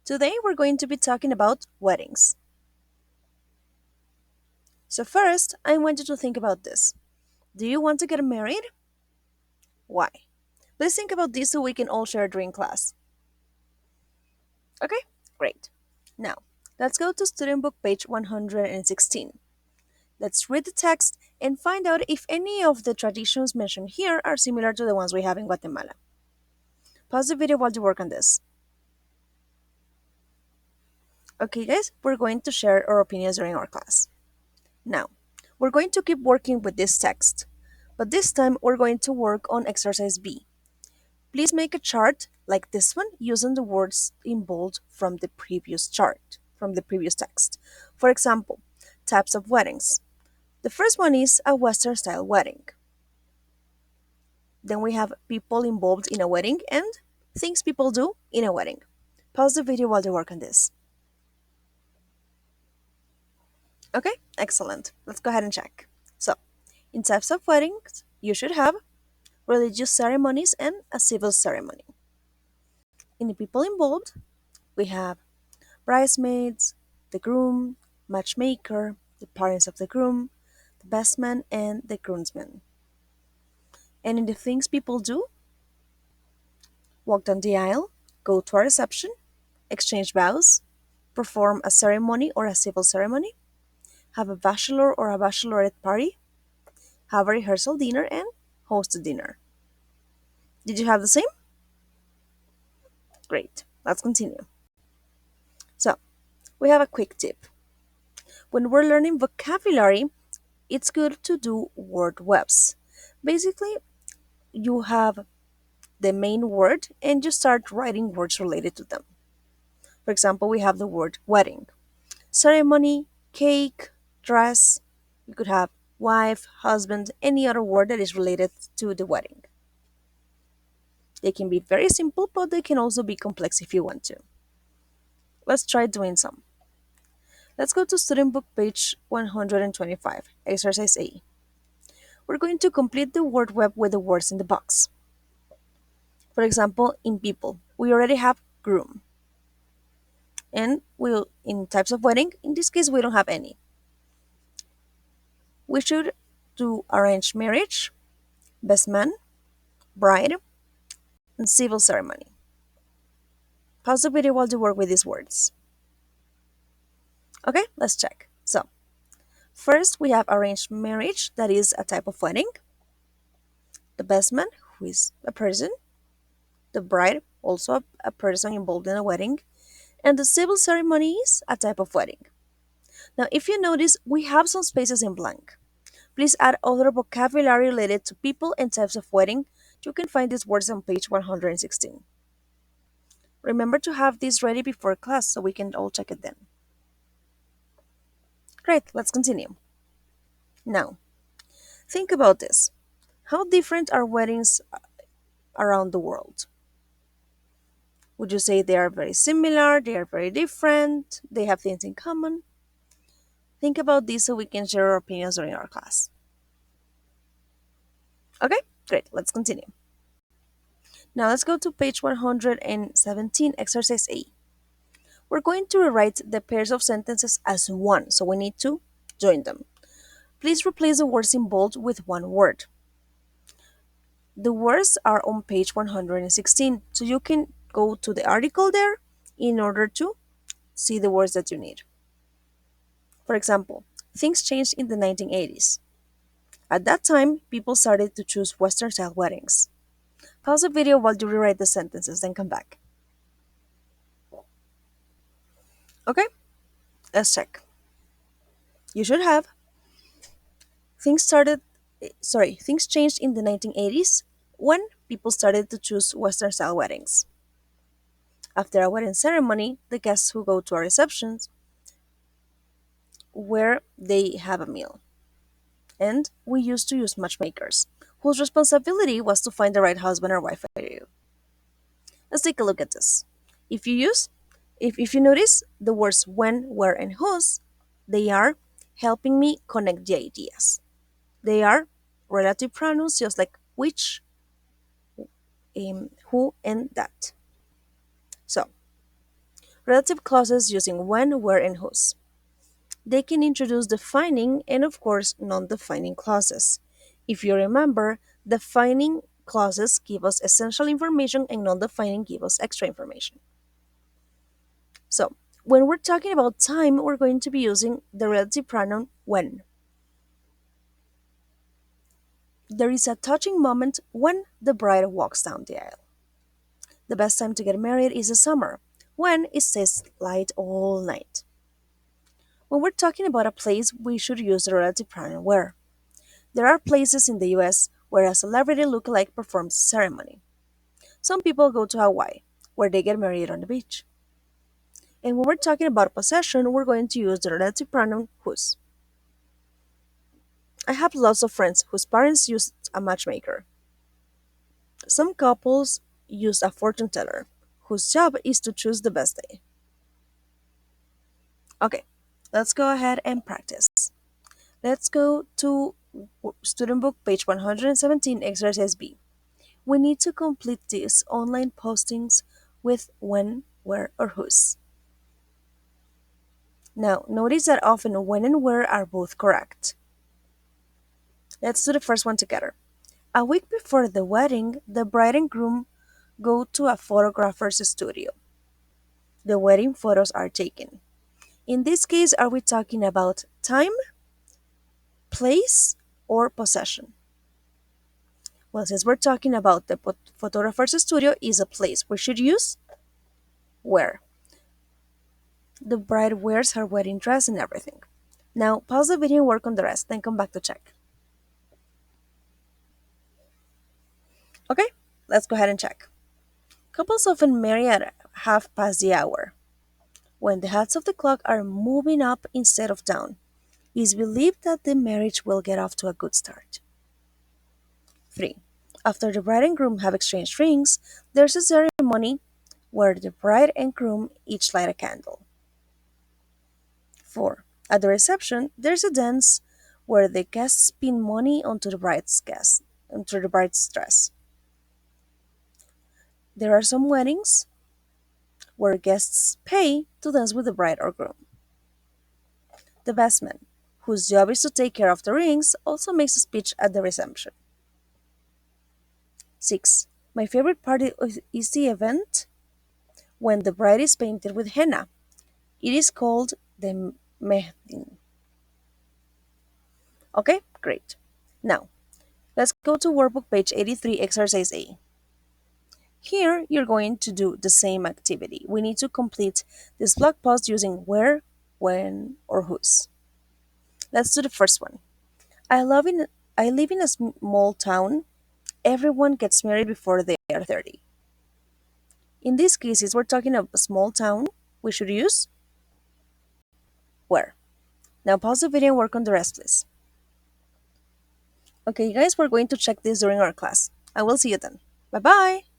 Today we're going to be talking about weddings. So, first, I want you to think about this. Do you want to get married? Why? Please think about this so we can all share during class. Okay, great. Now, let's go to student book page 116. Let's read the text and find out if any of the traditions mentioned here are similar to the ones we have in Guatemala. Pause the video while you work on this. Okay, guys, we're going to share our opinions during our class. Now, we're going to keep working with this text, but this time we're going to work on exercise B. Please make a chart like this one using the words in bold from the previous chart, from the previous text. For example, types of weddings. The first one is a Western style wedding. Then we have people involved in a wedding and things people do in a wedding. Pause the video while you work on this. Okay, excellent. Let's go ahead and check. So, in types of weddings, you should have religious ceremonies and a civil ceremony. In the people involved, we have bridesmaids, the groom, matchmaker, the parents of the groom, the best man, and the groomsmen. And in the things people do, walk down the aisle, go to a reception, exchange vows, perform a ceremony or a civil ceremony, have a bachelor or a bachelorette party, have a rehearsal dinner, and host a dinner. Did you have the same? Great. Let's continue. So, we have a quick tip. When we're learning vocabulary, it's good to do word webs. Basically, you have the main word and you start writing words related to them. For example, we have the word wedding, ceremony, cake, dress. You could have wife, husband, any other word that is related to the wedding. They can be very simple, but they can also be complex if you want to. Let's try doing some. Let's go to student book page 125, exercise A. We're going to complete the word web with the words in the box. For example, in people, we already have groom. And we'll in types of wedding, in this case we don't have any. We should do arranged marriage, best man, bride, and civil ceremony. Pause the video while you work with these words. Okay, let's check. So, first we have arranged marriage, that is a type of wedding. The best man, who is a person. The bride, also a person involved in a wedding. And the civil ceremony is a type of wedding. Now, if you notice, we have some spaces in blank. Please add other vocabulary related to people and types of wedding. You can find these words on page 116. Remember to have this ready before class so we can all check it then. Great, let's continue. Now, think about this. How different are weddings around the world? Would you say they are very similar, they are very different, they have things in common? Think about this so we can share our opinions during our class. Okay, great, let's continue. Now let's go to page 117, exercise A. We're going to rewrite the pairs of sentences as one, so we need to join them. Please replace the words in bold with one word. The words are on page 116, so you can go to the article there in order to see the words that you need. For example, things changed in the 1980s. At that time, people started to choose Western style weddings. Pause the video while you rewrite the sentences, then come back. Okay, let's check. You should have things changed in the 1980s when people started to choose Western style weddings. After a wedding ceremony, the guests who go to our receptions where they have a meal. And we used to use matchmakers, whose responsibility was to find the right husband or wife for you. Let's take a look at this. If you use if you notice the words when, where, and whose, they are helping me connect the ideas. They are relative pronouns just like which, who, and that. So, Relative clauses using when, where, and whose. They can introduce defining and, of course, non defining clauses. If you remember, defining clauses give us essential information and non defining give us extra information. So, when we're talking about time, we're going to be using the relative pronoun when. There is a touching moment when the bride walks down the aisle. The best time to get married is the summer, when it stays light all night. When we're talking about a place, we should use the relative pronoun where. There are places in the US where a celebrity lookalike performs a ceremony. Some people go to Hawaii, where they get married on the beach. And when we're talking about possession, we're going to use the relative pronoun whose. I have lots of friends whose parents used a matchmaker. Some couples use a fortune teller, whose job is to choose the best day. Okay, let's go ahead and practice. Let's go to student book page 117, exercise B. We need to complete these online postings with when, where, or whose. Now, notice that often when and where are both correct. Let's do the first one together. A week before the wedding, the bride and groom go to a photographer's studio. The wedding photos are taken. In this case, are we talking about time, place, or possession? Well, since we're talking about the photographer's studio is a place, we should use where. The bride wears her wedding dress and everything. Now, pause the video and work on the rest, then come back to check. Okay, let's go ahead and check. Couples often marry at half past the hour, when the hands of the clock are moving up instead of down. It is believed that the marriage will get off to a good start. 3. After the bride and groom have exchanged rings, there's a ceremony where the bride and groom each light a candle. 4. At the reception, there's a dance where the guests pin money onto the bride's dress. There are some weddings where guests pay to dance with the bride or groom. The best man, whose job is to take care of the rings, also makes a speech at the reception. 6. My favorite part is the event when the bride is painted with henna. It is called the mehdin. Okay, great. Now, let's go to workbook page 83, exercise A. Here, you're going to do the same activity. We need to complete this blog post using where, when, or whose. Let's do the first one. I live in a small town. Everyone gets married before they are 30. In these cases, we're talking of a small town. We should use where. Now pause the video and work on the rest, please. Okay, guys, we're going to check this during our class. I will see you then. Bye bye!